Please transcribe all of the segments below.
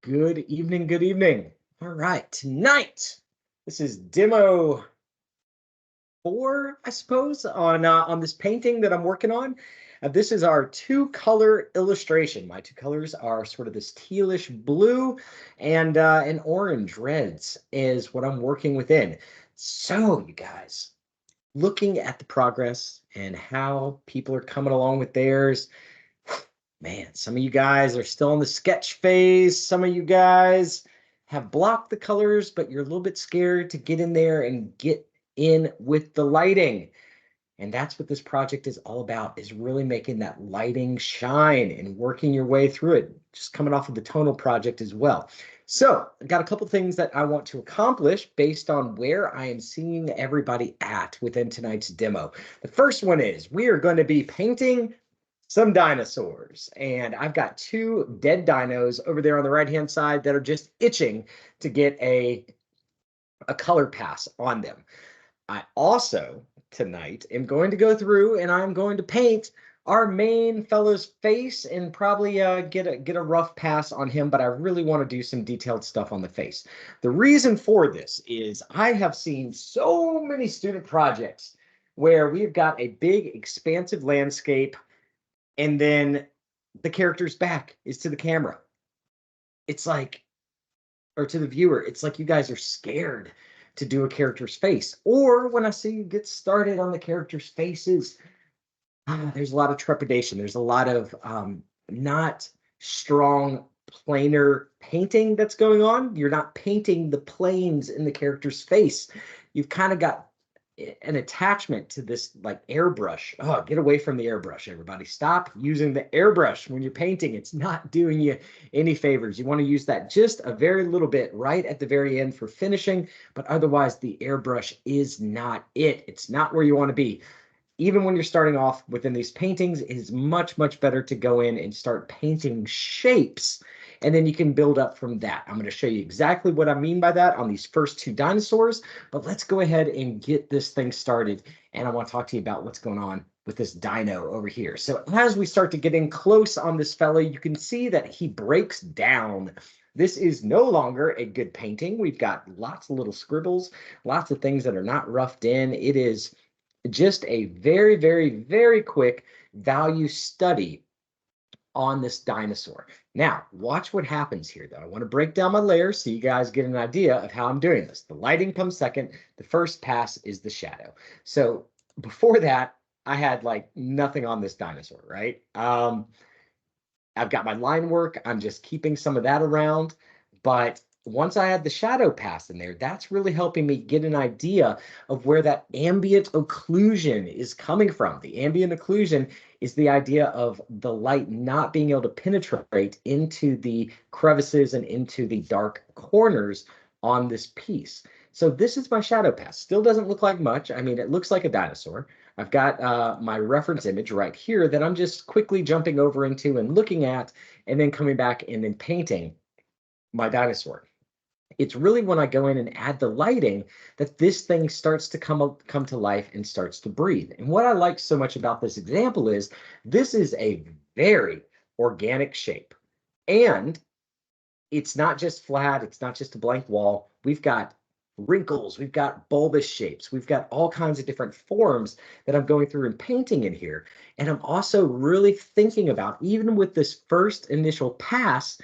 Good evening, good evening. All right, tonight, this is demo 4, I suppose, on this painting that I'm working on. This is our two-color illustration. My two colors are sort of this tealish blue and an orange. Reds is what I'm working within. So, you guys, looking at the progress and how people are coming along with theirs, man, some of you guys are still in the sketch phase. Some of you guys have blocked the colors, but you're a little bit scared to get in there and get in with the lighting. And that's what this project is all about, is really making that lighting shine and working your way through it, just coming off of the tonal project as well. So I've got a couple things that I want to accomplish based on where I am seeing everybody at within tonight's demo. The first one is we are going to be painting some dinosaurs, and I've got two dead dinos over there on the right hand side that are just itching to get a color pass on them. I also tonight am going to go through and I'm going to paint our main fellow's face and probably get a rough pass on him, but I really want to do some detailed stuff on the face. The reason for this is I have seen so many student projects where we've got a big expansive landscape and then the character's back is to the camera. It's like, or to the viewer, it's like you guys are scared to do a character's face. Or when I see you get started on the character's faces, there's a lot of trepidation. There's a lot of not strong planar painting that's going on. You're not painting the planes in the character's face. You've kind of got an attachment to this like airbrush. Oh, get away from the airbrush, everybody. Stop using the airbrush when you're painting. It's not doing you any favors. You want to use that just a very little bit right at the very end for finishing, but otherwise the airbrush is not it. It's not where you want to be. Even when you're starting off within these paintings, it is much, much better to go in and start painting shapes, and then you can build up from that. I'm going to show you exactly what I mean by that on these first two dinosaurs, but let's go ahead and get this thing started, and I want to talk to you about what's going on with this dino over here. So as we start to get in close on this fella, you can see that he breaks down. This is no longer a good painting. We've got lots of little scribbles, lots of things that are not roughed in. It is just a very, very, very quick value study on this dinosaur. Now, watch what happens here, though. I want to break down my layers so you guys get an idea of how I'm doing this. The lighting comes second. The first pass is the shadow. So before that, I had like nothing on this dinosaur, right? I've got my line work. I'm just keeping some of that around. But once I had the shadow pass in there, that's really helping me get an idea of where that ambient occlusion is coming from. The ambient occlusion is the idea of the light not being able to penetrate into the crevices and into the dark corners on this piece. So this is my shadow pass. Still doesn't look like much. I mean, it looks like a dinosaur. I've got my reference image right here that I'm just quickly jumping over into and looking at, and then coming back and then painting my dinosaur. It's really when I go in and add the lighting that this thing starts to come to life and starts to breathe. And what I like so much about this example is this is a very organic shape. And it's not just flat, it's not just a blank wall. We've got wrinkles, we've got bulbous shapes, we've got all kinds of different forms that I'm going through and painting in here. And I'm also really thinking about, even with this first initial pass,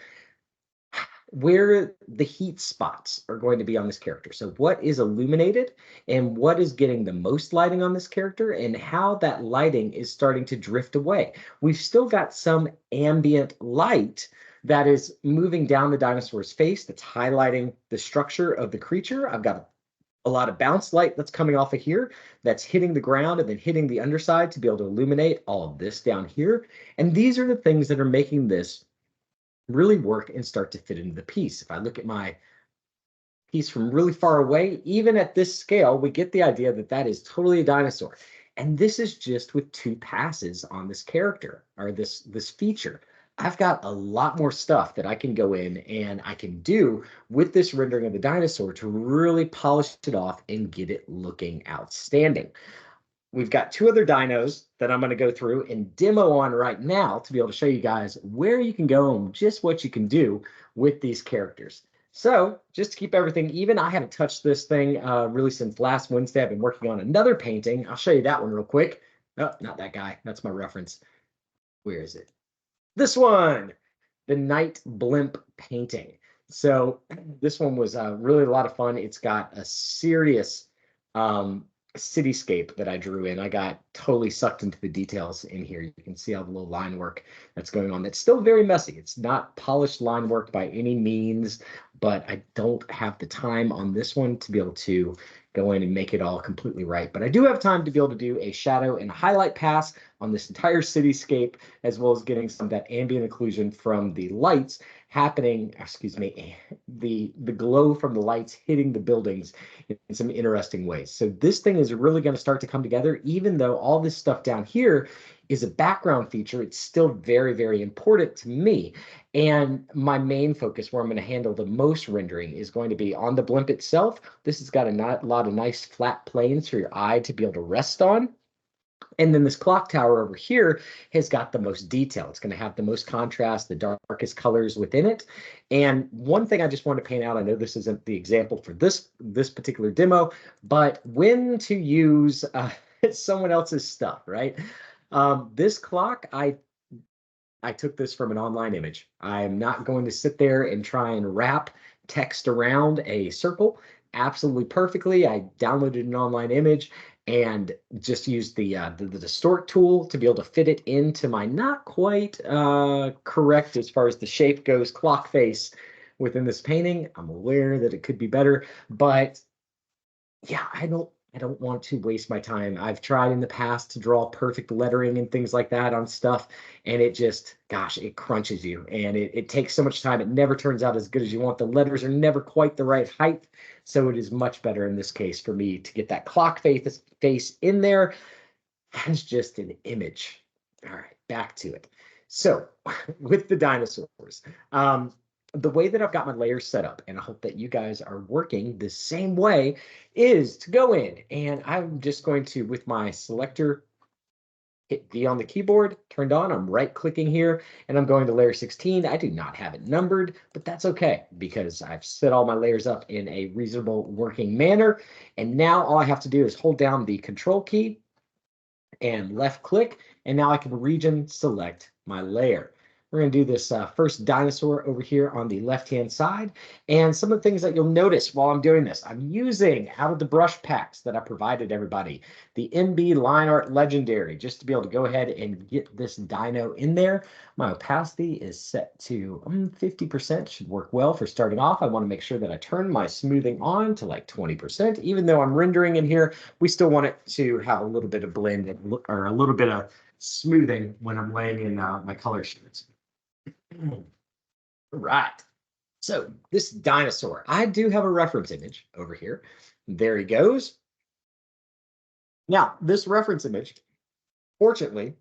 where the heat spots are going to be on this character. So what is illuminated and what is getting the most lighting on this character, and how that lighting is starting to drift away. We've still got some ambient light that is moving down the dinosaur's face that's highlighting the structure of the creature. I've got a lot of bounce light that's coming off of here that's hitting the ground and then hitting the underside to be able to illuminate all of this down here. And these are the things that are making this really work and start to fit into the piece. If I look at my piece from really far away, even at this scale, we get the idea that that is totally a dinosaur. And this is just with two passes on this character, or this feature. I've got a lot more stuff that I can go in and I can do with this rendering of the dinosaur to really polish it off and get it looking outstanding. we've got two other dinos that I'm going to go through and demo on right now to be able to show you guys where you can go and just what you can do with these characters. So just to keep everything even, I haven't touched this thing really since last Wednesday. I've been working on another painting. I'll show you that one real quick. Oh, not that guy. That's my reference. Where is it? This one, the Night Blimp painting. So this one was really a lot of fun. It's got a serious cityscape that I drew in. I got totally sucked into the details in here. You can see all the little line work that's going on. That's still very messy. It's not polished line work by any means, but I don't have the time on this one to be able to go in and make it all completely right. But I do have time to be able to do a shadow and highlight pass on this entire cityscape, as well as getting some of that ambient occlusion from the lights happening, excuse me, the glow from the lights hitting the buildings in some interesting ways. So this thing is really going to start to come together, even though all this stuff down here is a background feature. It's still very, very important to me. And my main focus, where I'm going to handle the most rendering, is going to be on the blimp itself. This has got a lot of nice flat planes for your eye to be able to rest on. And then this clock tower over here has got the most detail. It's going to have the most contrast, the darkest colors within it. And one thing I just want to paint out, I know this isn't the example for this particular demo, but when to use someone else's stuff, right? This clock, I took this from an online image. I'm not going to sit there and try and wrap text around a circle absolutely perfectly. I downloaded an online image and just used the distort tool to be able to fit it into my not quite correct as far as the shape goes clock face within this painting. I'm aware that it could be better, but yeah, I don't want to waste my time. I've tried in the past to draw perfect lettering and things like that on stuff, and it just, gosh, it crunches you, and it takes so much time. It never turns out as good as you want. The letters are never quite the right height, so it is much better in this case for me to get that clock face in there as just an image. All right, back to it. So with the dinosaurs, the way that I've got my layers set up, and I hope that you guys are working the same way, is to go in and I'm just going to, with my selector, hit V on the keyboard, turned on, I'm right clicking here, and I'm going to layer 16. I do not have it numbered, but that's okay because I've set all my layers up in a reasonable working manner. And now all I have to do is hold down the control key and left click, and now I can region select my layer. We're going to do this first dinosaur over here on the left-hand side. And some of the things that you'll notice while I'm doing this, I'm using out of the brush packs that I provided everybody, the NB Line Art Legendary, just to be able to go ahead and get this dino in there. My opacity is set to 50%, should work well for starting off. I want to make sure that I turn my smoothing on to like 20%. Even though I'm rendering in here, we still want it to have a little bit of blend or a little bit of smoothing when I'm laying in my color shades. Right. So this dinosaur, I do have a reference image over here. There he goes. Now, this reference image, fortunately,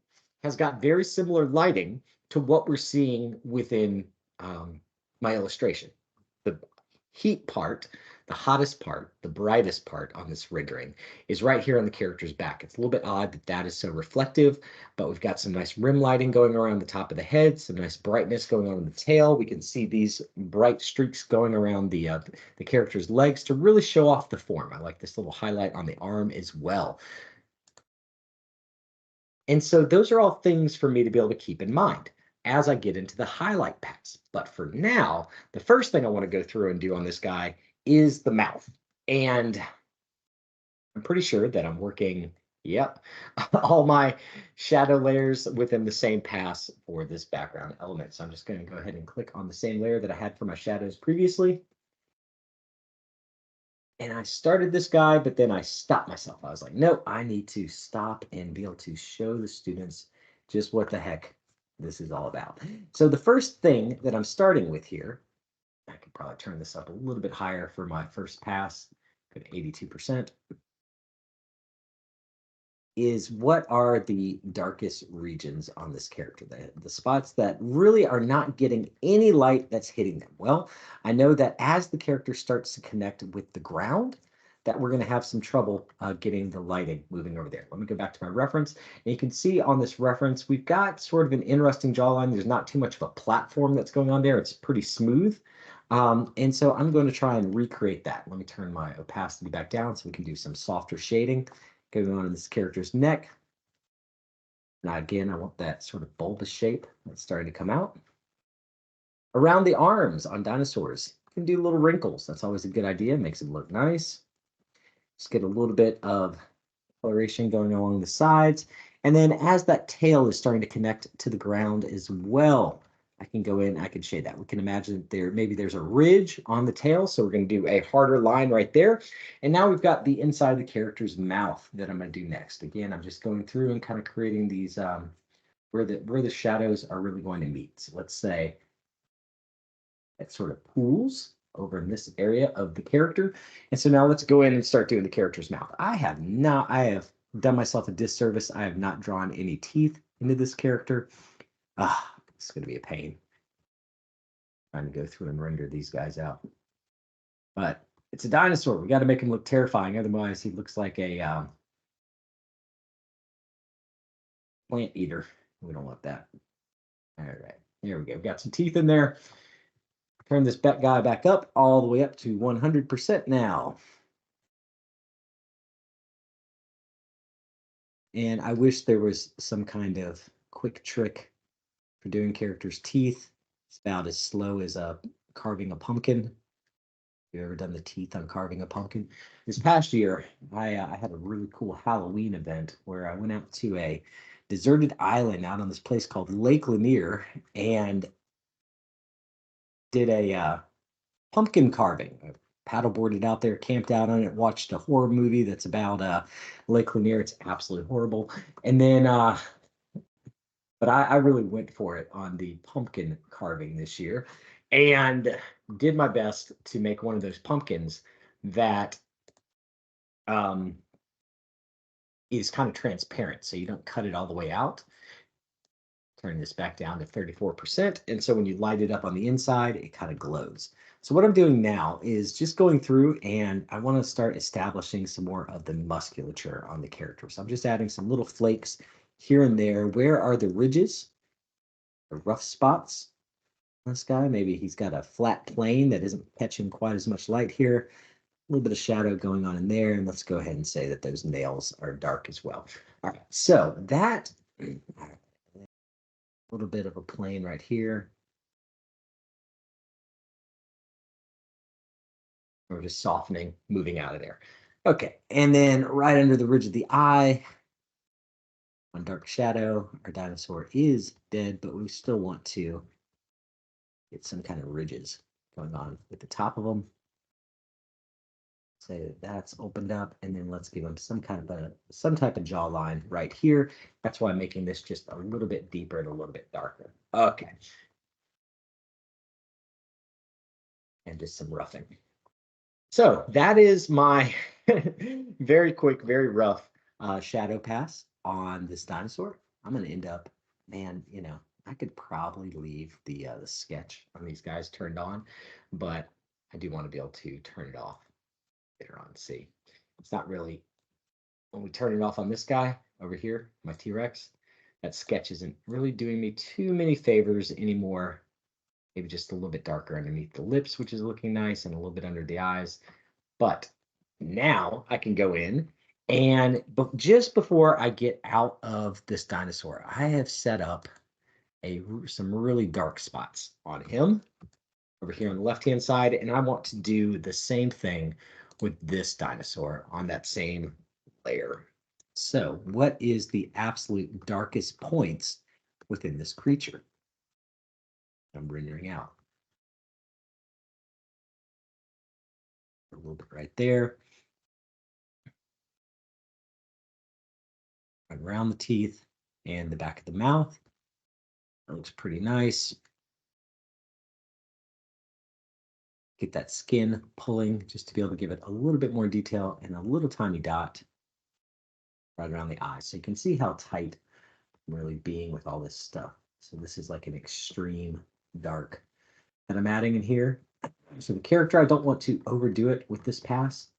has got very similar lighting to what we're seeing within my illustration. The heat part, the hottest part, the brightest part on this rendering is right here on the character's back. It's a little bit odd that that is so reflective, but we've got some nice rim lighting going around the top of the head, some nice brightness going on in the tail. We can see these bright streaks going around the character's legs to really show off the form. I like this little highlight on the arm as well. And so those are all things for me to be able to keep in mind as I get into the highlight pass. But for now, the first thing I want to go through and do on this guy is the mouth. And I'm pretty sure that I'm working, yep, all my shadow layers within the same pass for this background element. So I'm just going to go ahead and click on the same layer that I had for my shadows previously. And I started this guy, but then I stopped myself. I was like, no, I need to stop and be able to show the students just what the heck this is all about. So the first thing that I'm starting with here, I could probably turn this up a little bit higher for my first pass, go to 82%, is what are the darkest regions on this character, the spots that really are not getting any light that's hitting them. Well, I know that as the character starts to connect with the ground, that we're going to have some trouble getting the lighting moving over there. Let me go back to my reference. And you can see on this reference, we've got sort of an interesting jawline. There's not too much of a platform that's going on there. It's pretty smooth. And so I'm going to try and recreate that. Let me turn my opacity back down so we can do some softer shading going on in this character's neck. Now, again, I want that sort of bulbous shape that's starting to come out. Around the arms on dinosaurs, you can do little wrinkles. That's always a good idea. Makes it look nice. Just get a little bit of coloration going along the sides. And then as that tail is starting to connect to the ground as well, I can go in, I can shade that. We can imagine maybe there's a ridge on the tail, so we're going to do a harder line right there. And now we've got the inside of the character's mouth that I'm going to do next. Again, I'm just going through and kind of creating these where the shadows are really going to meet. So let's say it sort of pools over in this area of the character. And so now let's go in and start doing the character's mouth. I have done myself a disservice. I have not drawn any teeth into this character. It's going to be a pain trying to go through and render these guys out. But it's a dinosaur. We got to make him look terrifying. Otherwise, he looks like a plant eater. We don't want that. All right, here we go. We've got some teeth in there. Turn this guy back up all the way up to 100% now. And I wish there was some kind of quick trick for doing characters' teeth. It's about as slow as carving a pumpkin. Have you ever done the teeth on carving a pumpkin? This past year, I had a really cool Halloween event where I went out to a deserted island out on this place called Lake Lanier and did a pumpkin carving. I paddleboarded out there, camped out on it, watched a horror movie that's about Lake Lanier. It's absolutely horrible. And then but I really went for it on the pumpkin carving this year and did my best to make one of those pumpkins that is kind of transparent. So you don't cut it all the way out. Turning this back down to 34%. And so when you light it up on the inside, it kind of glows. So what I'm doing now is just going through and I want to start establishing some more of the musculature on the character. So I'm just adding some little flakes here and there. Where are the ridges? The rough spots on this guy? Maybe he's got a flat plane that isn't catching quite as much light here. A little bit of shadow going on in there. And let's go ahead and say that those nails are dark as well. All right, so that, a little bit of a plane right here. We're just softening, moving out of there. Okay, and then right under the ridge of the eye, one dark shadow, our dinosaur is dead, but we still want to get some kind of ridges going on with the top of them. Say that that's opened up, and then let's give them some type of jawline right here. That's why I'm making this just a little bit deeper and a little bit darker. Okay. And just some roughing. So that is my very quick, very rough shadow pass on this dinosaur. I'm going to end up, man, I could probably leave the sketch on these guys turned on, but I do want to be able to turn it off later on. See, it's not really, when we turn it off on this guy over here, my T-Rex, that sketch isn't really doing me too many favors anymore. Maybe just a little bit darker underneath the lips, which is looking nice, and a little bit under the eyes. But now I can go in and just before I get out of this dinosaur, I have set up some really dark spots on him over here on the left-hand side. And I want to do the same thing with this dinosaur on that same layer. So what is the absolute darkest points within this creature? I'm rendering out. A little bit right there. Around the teeth and the back of the mouth. That looks pretty nice. Get that skin pulling just to be able to give it a little bit more detail and a little tiny dot right around the eye. So you can see how tight I'm really being with all this stuff. So this is like an extreme dark that I'm adding in here. So the character, I don't want to overdo it with this pass.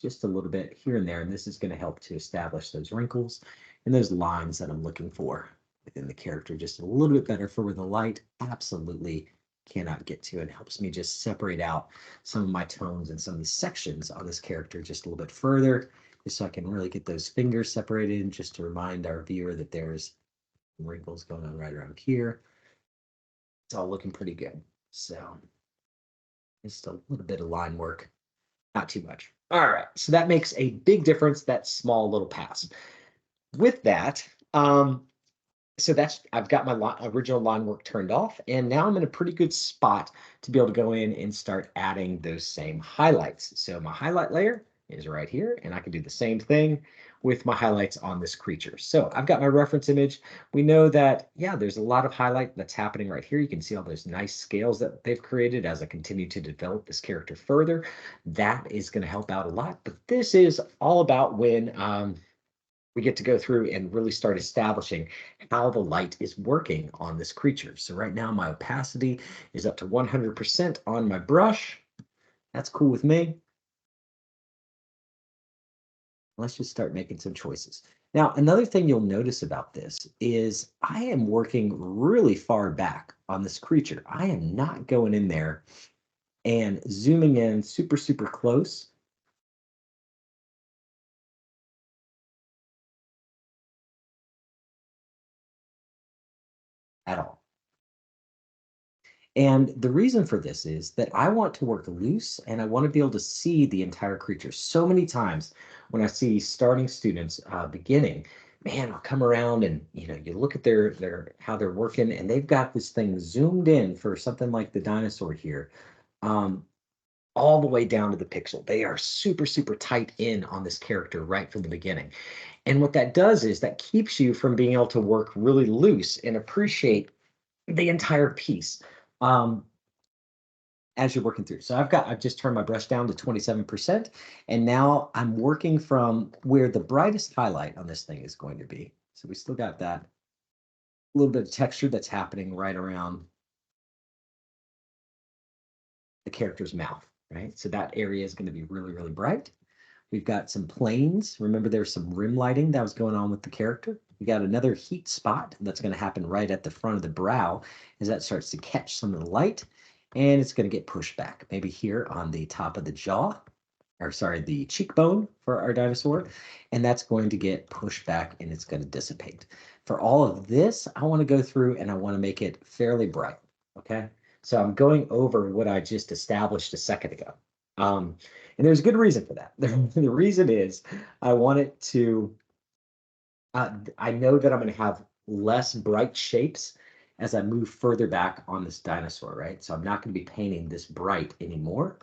just a little bit here and there. And this is going to help to establish those wrinkles and those lines that I'm looking for within the character just a little bit better for where the light absolutely cannot get to. It helps me just separate out some of my tones and some of the sections on this character just a little bit further, just so I can really get those fingers separated, just to remind our viewer that there's wrinkles going on right around here. It's all looking pretty good. So just a little bit of line work, not too much. All right, so that makes a big difference, that small little pass. With that, so that's, I've got my original line work turned off, and now I'm in a pretty good spot to be able to go in and start adding those same highlights. So my highlight layer is right here, and I can do the same thing with my highlights on this creature. So I've got my reference image. We know that, yeah, there's a lot of highlight that's happening right here. You can see all those nice scales that they've created as I continue to develop this character further. That is going to help out a lot. But this is all about when we get to go through and really start establishing how the light is working on this creature. So right now my opacity is up to 100% on my brush. That's cool with me. Let's just start making some choices. Now, another thing you'll notice about this is I am working really far back on this creature. I am not going in there and zooming in super, super close. At all. And the reason for this is that I want to work loose and I want to be able to see the entire creature. So many times when I see starting students beginning, man, I'll come around and you look at their how they're working, and they've got this thing zoomed in for something like the dinosaur here, um, all the way down to the pixel. They are super, super tight in on this character right from the beginning. And what that does is that keeps you from being able to work really loose and appreciate the entire piece. Um, as you're working through. So I've just turned my brush down to 27%, and now I'm working from where the brightest highlight on this thing is going to be. So we still got that little bit of texture that's happening right around the character's mouth, right? So that area is going to be really, really bright. We've got some planes. Remember, there's some rim lighting that was going on with the character. We got another heat spot that's going to happen right at the front of the brow as that starts to catch some of the light, and it's going to get pushed back, maybe here on the top of the jaw, or sorry, the cheekbone for our dinosaur, and that's going to get pushed back and it's going to dissipate. For all of this, I want to go through and I want to make it fairly bright, okay? So I'm going over what I just established a second ago. And there's a good reason for that. The reason is I want it to, I know that I'm going to have less bright shapes as I move further back on this dinosaur, right? So I'm not going to be painting this bright anymore.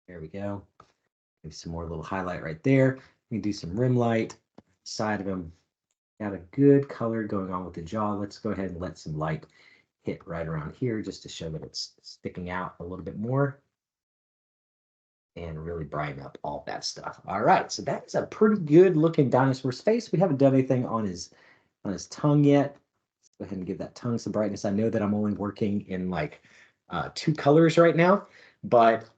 There we go. Maybe some more little highlight right there. We can do some rim light, side of him. Got a good color going on with the jaw. Let's go ahead and let some light hit right around here just to show that it's sticking out a little bit more and really brighten up all that stuff. All right, so that's a pretty good looking dinosaur's face. We haven't done anything on his tongue yet. Let's go ahead and give that tongue some brightness. I know that I'm only working in like 2 colors right now, but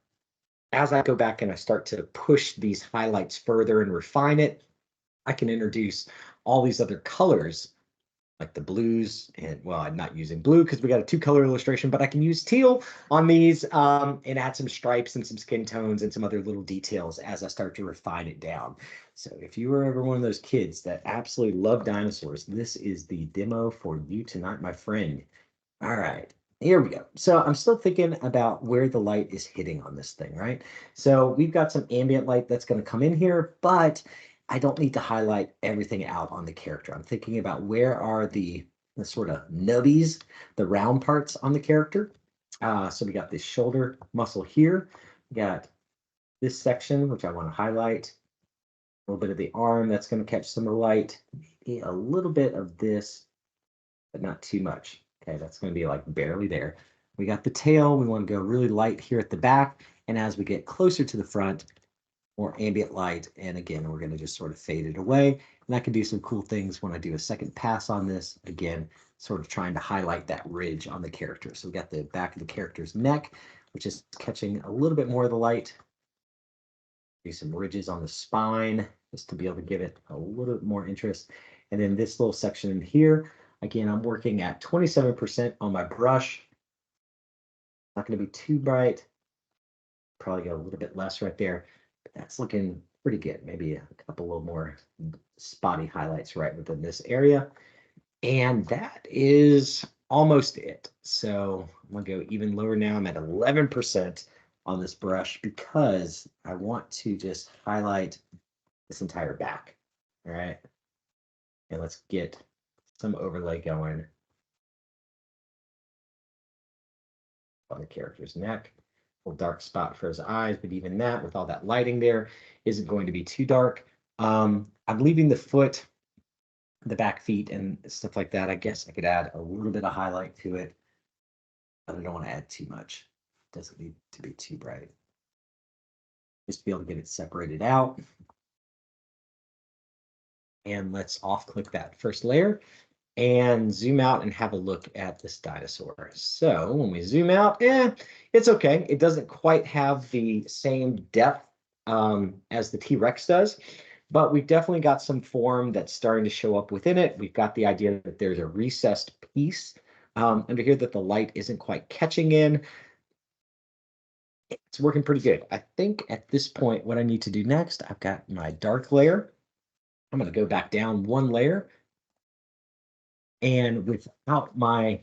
as I go back and I start to push these highlights further and refine it, I can introduce all these other colors like the blues, and well, I'm not using blue because we got a 2-color illustration, but I can use teal on these and add some stripes and some skin tones and some other little details as I start to refine it down. So if you were ever one of those kids that absolutely love dinosaurs, this is the demo for you tonight, my friend. All right, here we go. So I'm still thinking about where the light is hitting on this thing, right? So we've got some ambient light that's going to come in here, but I don't need to highlight everything out on the character. I'm thinking about where are the sort of nubbies, the round parts on the character. So we got this shoulder muscle here. We got this section, which I want to highlight. A little bit of the arm that's going to catch some of the light. Maybe a little bit of this, but not too much. Okay, that's going to be like barely there. We got the tail. We want to go really light here at the back. And as we get closer to the front, more ambient light. And again, we're going to just sort of fade it away. And I can do some cool things when I do a second pass on this. Again, sort of trying to highlight that ridge on the character. So we got the back of the character's neck. which is catching a little bit more of the light. Do some ridges on the spine just to be able to give it a little bit more interest. And then this little section in here, again, I'm working at 27% on my brush. Not going to be too bright. Probably got a little bit less right there. But that's looking pretty good. Maybe a couple little more spotty highlights right within this area. And that is almost it. So I'm going to go even lower now. I'm at 11% on this brush because I want to just highlight this entire back. All right. And let's get some overlay going on the character's neck. A little dark spot for his eyes, but even that, with all that lighting there, isn't going to be too dark. I'm leaving the foot, the back feet, and stuff like that. I guess I could add a little bit of highlight to it, but I don't want to add too much. It doesn't need to be too bright. Just to be able to get it separated out. And let's off-click that first layer and zoom out and have a look at this dinosaur. So when we zoom out, it's okay. It doesn't quite have the same depth as the T-Rex does, but we've definitely got some form that's starting to show up within it. We've got the idea that there's a recessed piece under here that the light isn't quite catching in. It's working pretty good. I think at this point, what I need to do next, I've got my dark layer. I'm going to go back down one layer. And without my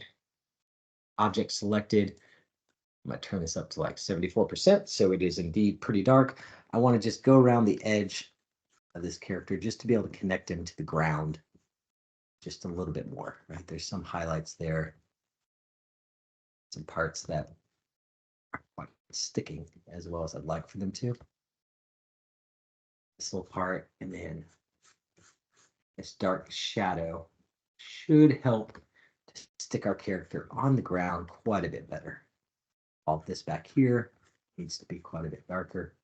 object selected, I'm going to turn this up to like 74%. So it is indeed pretty dark. I want to just go around the edge of this character just to be able to connect him to the ground just a little bit more, right? There's some highlights there, some parts that aren't sticking as well as I'd like for them to. This little part, and then this dark shadow should help to stick our character on the ground quite a bit better. All this back here needs to be quite a bit darker.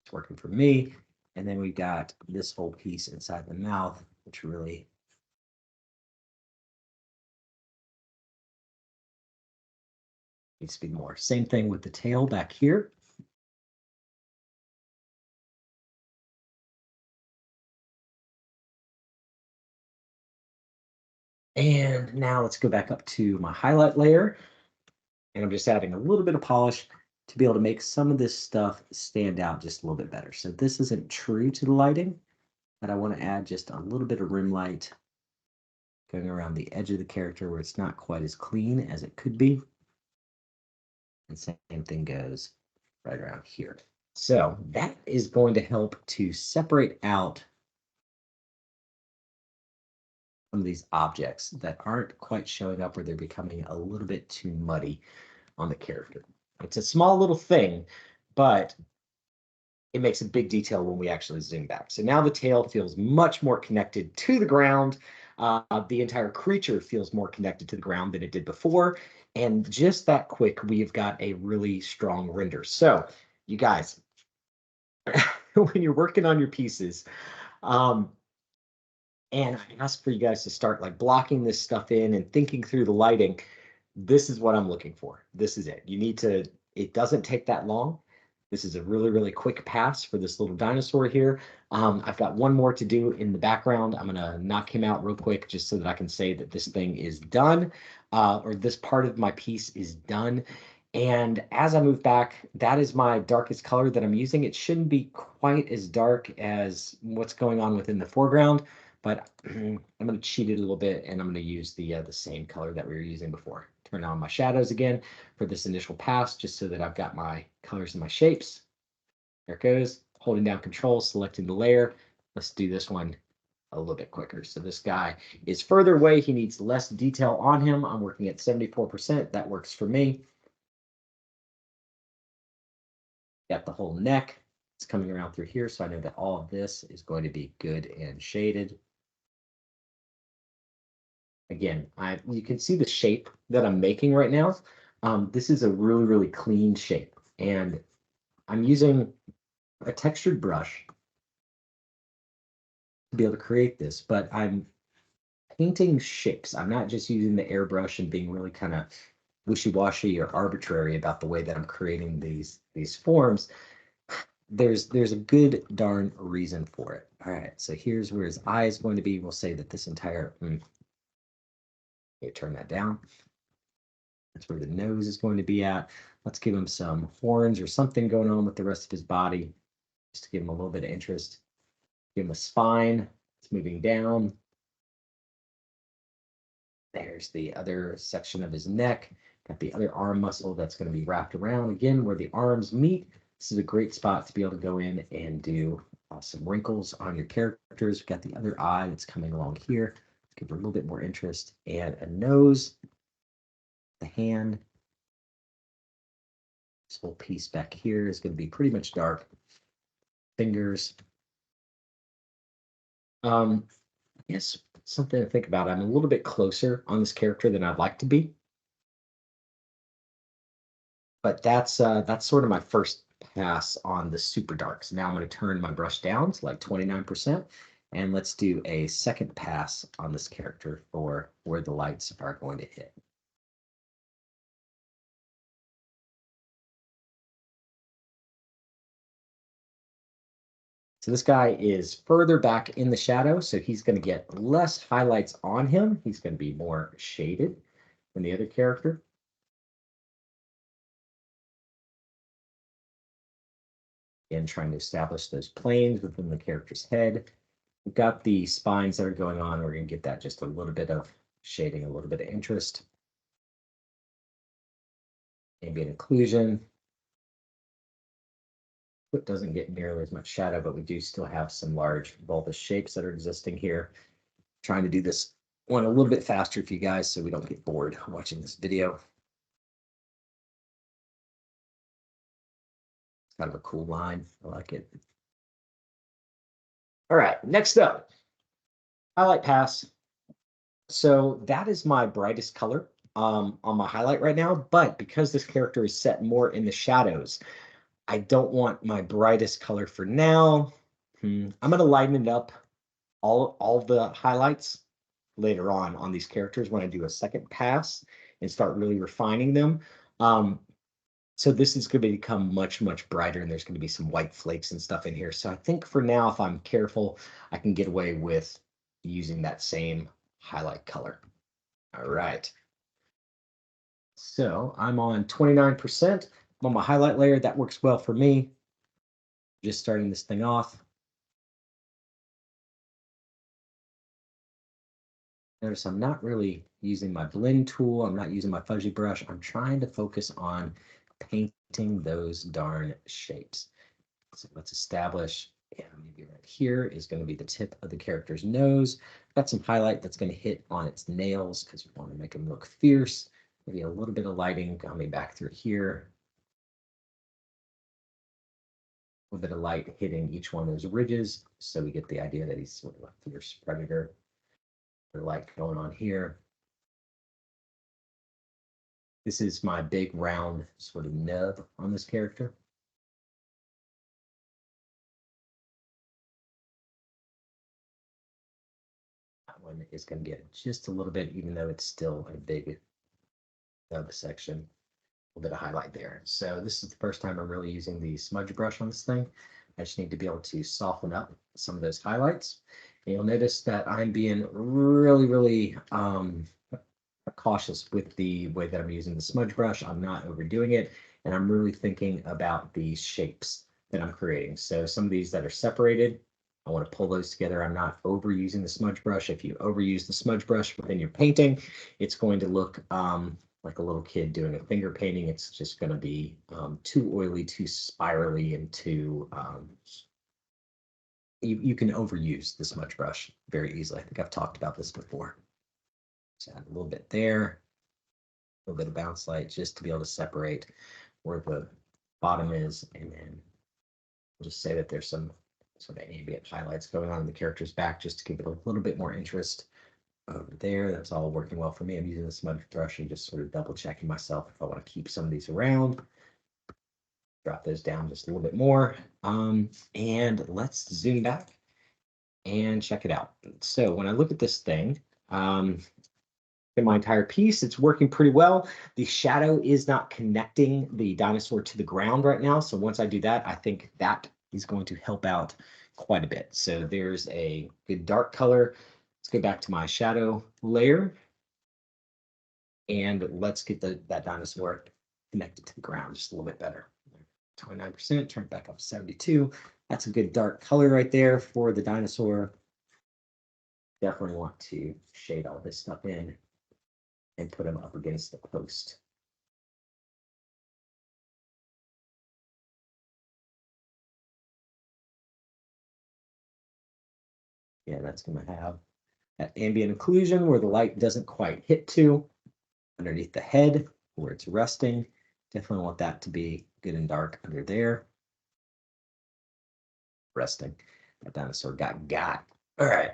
It's working for me. And then we've got this whole piece inside the mouth, which really needs to be more. Same thing with the tail back here. And now let's go back up to my highlight layer. And I'm just adding a little bit of polish to be able to make some of this stuff stand out just a little bit better. So this isn't true to the lighting, but I want to add just a little bit of rim light going around the edge of the character where it's not quite as clean as it could be. And same thing goes right around here. So that is going to help to separate out some of these objects that aren't quite showing up, or they're becoming a little bit too muddy on the character. It's a small little thing, but it makes a big detail when we actually zoom back. So now the tail feels much more connected to the ground. The entire creature feels more connected to the ground than it did before. And just that quick, we've got a really strong render. So you guys, when you're working on your pieces, and I ask for you guys to start like blocking this stuff in and thinking through the lighting, this is what I'm looking for. This is it. You need to, it doesn't take that long. This is a really, really quick pass for this little dinosaur here. I've got one more to do in the background. I'm going to knock him out real quick just so that I can say that this thing is done, or this part of my piece is done. And as I move back, that is my darkest color that I'm using. It shouldn't be quite as dark as what's going on within the foreground, but I'm going to cheat it a little bit, and I'm going to use the same color that we were using before. Turn on my shadows again for this initial pass, just so that I've got my colors and my shapes. There it goes. Holding down Control, selecting the layer. Let's do this one a little bit quicker. So this guy is further away. He needs less detail on him. I'm working at 74%. That works for me. Got the whole neck. It's coming around through here, so I know that all of this is going to be good and shaded. Again, you can see the shape that I'm making right now. This is a really, really clean shape, and I'm using a textured brush to be able to create this, but I'm painting shapes. I'm not just using the airbrush and being really kind of wishy-washy or arbitrary about the way that I'm creating these forms, there's a good darn reason for it. All right, so here's where his eye is going to be. We'll say that this entire, okay, turn that down. That's where the nose is going to be at. Let's give him some horns or something going on with the rest of his body, just to give him a little bit of interest. Give him a spine. It's moving down. There's the other section of his neck. Got the other arm muscle that's going to be wrapped around again where the arms meet. This is a great spot to be able to go in and do some wrinkles on your characters. We've got the other eye that's coming along here. Give it a little bit more interest. And a nose, the hand. This whole piece back here is going to be pretty much dark. Fingers. I guess something to think about. I'm a little bit closer on this character than I'd like to be. But that's sort of my first pass on the super darks. Now I'm going to turn my brush down to like 29%, and let's do a second pass on this character for where the lights are going to hit. So this guy is further back in the shadow, so he's going to get less highlights on him. He's going to be more shaded than the other character. Again, trying to establish those planes within the character's head. We've got the spines that are going on. We're going to get that just a little bit of shading, a little bit of interest. Maybe an occlusion. Foot doesn't get nearly as much shadow, but we do still have some large bulbous shapes that are existing here. Trying to do this one a little bit faster for you guys so we don't get bored watching this video. It's kind of a cool line. I like it. All right, next up, highlight pass. So that is my brightest color on my highlight right now, but because this character is set more in the shadows, I don't want my brightest color for now. I'm going to lighten it up, all the highlights later on these characters when I do a second pass and start really refining them. So this is going to become much, much brighter, and there's going to be some white flakes and stuff in here. So I think for now, if I'm careful, I can get away with using that same highlight color. All right. So I'm on 29%. I'm on my highlight layer. That works well for me. Just starting this thing off. Notice I'm not really using my blend tool. I'm not using my fuzzy brush. I'm trying to focus on painting those darn shapes. So let's establish, yeah, maybe right here is going to be the tip of the character's nose. Got some highlight that's going to hit on its nails because we want to make them look fierce. Maybe a little bit of lighting coming back through here. A little bit of light hitting each one of those ridges, so we get the idea that he's sort of a fierce predator. The light going on here. This is my big round sort of nub on this character. That one is going to get just a little bit, even though it's still a big nub section. A little bit of highlight there. So this is the first time I'm really using the smudge brush on this thing. I just need to be able to soften up some of those highlights. And you'll notice that I'm being really, really cautious with the way that I'm using the smudge brush. I'm not overdoing it, and I'm really thinking about the shapes that I'm creating. So some of these that are separated, I want to pull those together. I'm not overusing the smudge brush. If you overuse the smudge brush within your painting, it's going to look like a little kid doing a finger painting. It's just going to be too oily, too spirally, and too you can overuse the smudge brush very easily. I think I've talked about this before. So add a little bit there, a little bit of bounce light just to be able to separate where the bottom is. And then we'll just say that there's some sort of ambient highlights going on in the character's back just to give it a little bit more interest over there. That's all working well for me. I'm using the smudge brush and just sort of double checking myself if I want to keep some of these around. Drop those down just a little bit more. And let's zoom back and check it out. So when I look at this thing, in my entire piece. It's working pretty well. The shadow is not connecting the dinosaur to the ground right now. So once I do that, I think that is going to help out quite a bit. So there's a good dark color. Let's go back to my shadow layer. And let's get that dinosaur connected to the ground just a little bit better. 29%, turn it back up to 72. That's a good dark color right there for the dinosaur. Definitely want to shade all this stuff in and put them up against the post. Yeah, that's going to have that ambient occlusion where the light doesn't quite hit to underneath the head where it's resting. Definitely want that to be good and dark under there. Resting. That dinosaur got. All right.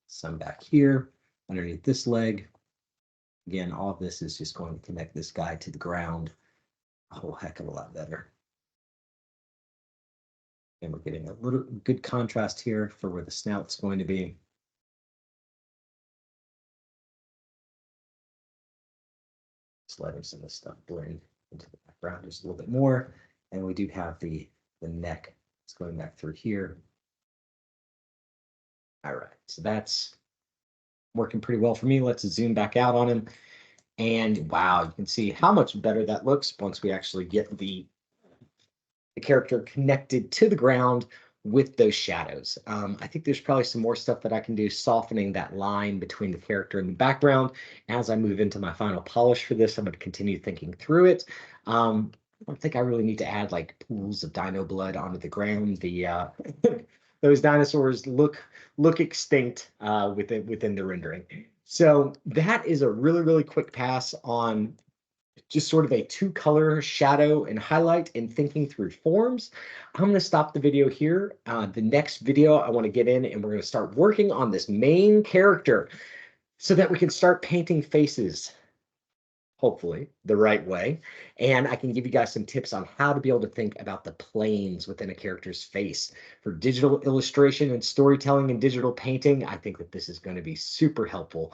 Some back here underneath this leg. Again, all of this is just going to connect this guy to the ground a whole heck of a lot better. And we're getting a little good contrast here for where the snout's going to be. Just letting some of this stuff blend into the background just a little bit more. And we do have the neck. It's going back through here. All right, so that's working pretty well for me. Let's zoom back out on him. And wow, you can see how much better that looks once we actually get the character connected to the ground with those shadows. I think there's probably some more stuff that I can do softening that line between the character and the background. As I move into my final polish for this, I'm going to continue thinking through it. I don't think I really need to add like pools of dino blood onto the ground. The those dinosaurs look extinct within the rendering. So that is a really quick pass on just sort of a two-color shadow and highlight and thinking through forms. I'm going to stop the video here. The next video, I want to get in and we're going to start working on this main character so that we can start painting faces, hopefully, the right way. And I can give you guys some tips on how to be able to think about the planes within a character's face. For digital illustration and storytelling and digital painting, I think that this is going to be super helpful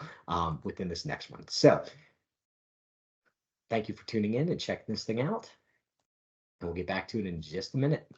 within this next one. So thank you for tuning in and checking this thing out. And we'll get back to it in just a minute.